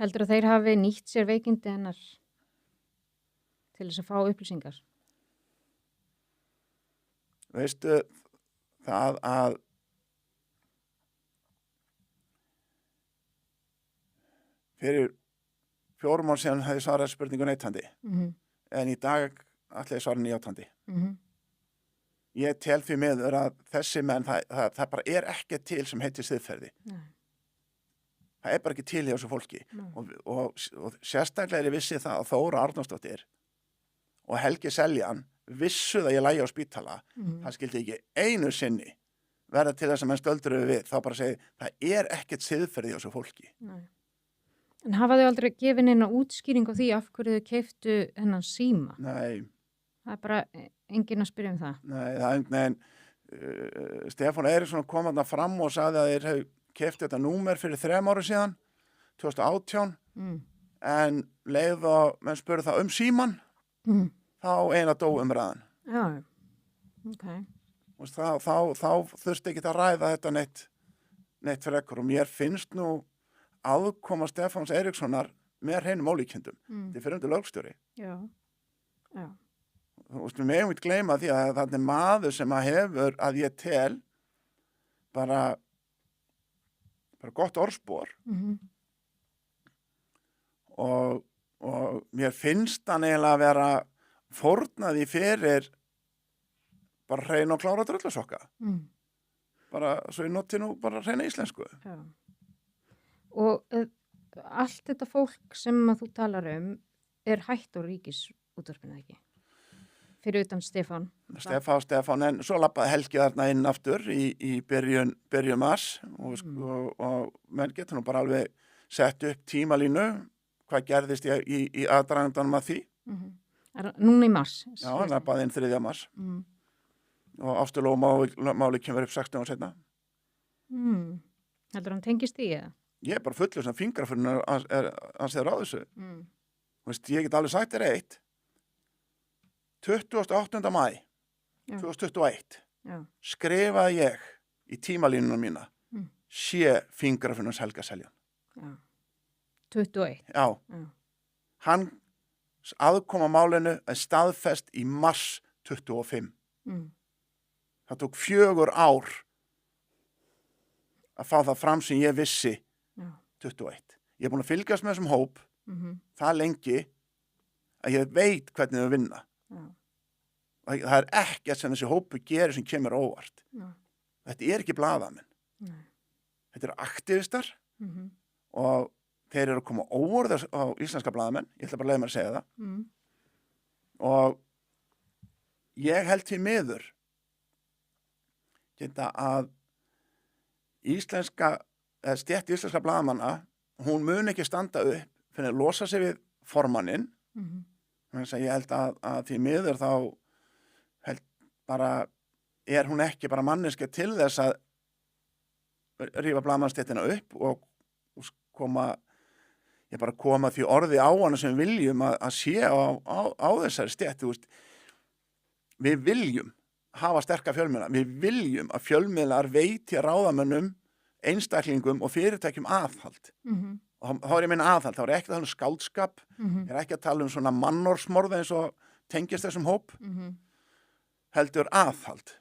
Heldur að þeir hafi nýtt sér veikindi hennar til þess að fá upplýsingar? Veistu, það að fyrir 4 árum síðan hefði svarað spurningu neitandi, en í dag ætla ég svara játandi. Ég tel því miður að þessi menn, það bara ekki til sem heitir siðferði. Nei. Það bara ekki til hjá þessu fólki. Og sérstaklega ég vissi það að Þóra Arnórsdóttir og Helgi Seljan vissu það ég lægi á spítala. Það skildi ekki einu sinni verða til þess að menn stöldruðu við. Þá bara segi, það ekkert siðferði hjá þessu fólki. Nei. En hafa þau aldrei gefið neina útskýring á því af hverju þau keyptu hennan síma? Nei. Það bara enginn að spyrja það. Nei, Stefán Eiríksson kom þarna fram og sagði að þeir hefðu keypt þetta númer fyrir 3 árum síðan, 2018, en leið og menn spurði það síman, þá eina dó umræðan. Já, ok. Þá þurfti ekki að ræða þetta neitt frekar og mér finnst nú aðkoma Stefáns Eiríkssonar með hreinum ólíkindum. Þetta fyrir undir lögstjóri. Já. Við megum ekki gleyma því að það maður sem að hefur að ég tel bara gott orðspor og mér finnst hann eiginlega að vera fórnaði fyrir bara hrein og klára drullusokka. Bara svo ég noti nú bara hreina íslensku. Já. Og allt þetta fólk sem að þú talar hætt á Ríkisútvarpinu ekki? Fyrir utan Stefán. Stefán, en svo lappaði Helgi þarna inn aftur í byrjun mars og menn getur nú bara alveg sett upp tímalínu hvað gerðist í aðdragandanum að því. Núna í mars? Já, hann lappaði inn 3. mars og Ásturlóu máli kemur upp 16 ára seinna. Heldur hann tengist því eða? Ég bara fullur sem fingraförinn hans á þessu. Ég get alveg sagt þér eitt. 28. maí 2021 skrifaði ég í tímalínuna mína sé fingraförinn Helga Seljan. 21? Já. Hann aðkoma málinu staðfest í mars 25. Það tók 4 ár að fá það fram sem ég vissi 21. Ég búin að fylgjast með þessum hóp það lengi að ég veit hvernig þau vinna. Það ekkert sem þessi hópu gerir sem kemur óvart. Þetta ekki blaðamenn. Þetta eru aktivistar og þeir eru að koma óorð á íslenska blaðamenn. Ég ætla bara að leyfa mér að segja það. Og ég held því miður geta að stétt íslenska blaðamanna, hún mun ekki standa upp fyrir að losa sig við formanninn. Þannig að ég held að því miður þá bara hún ekki bara manneska til þess að rífa blaðamannsstéttina upp og koma því orði á hana sem við viljum að sé á þessari stétt. Við viljum hafa sterka fjölmiðla. Við viljum að fjölmiðlar veiti ráðamönnum, einstaklingum og fyrirtækjum aðhald. Og þá ég meina aðhald, þá ekki að tala skáldskap, ég ekki að tala svona mannorsmorð eins og tengist þessum hóp, heldur aðhald.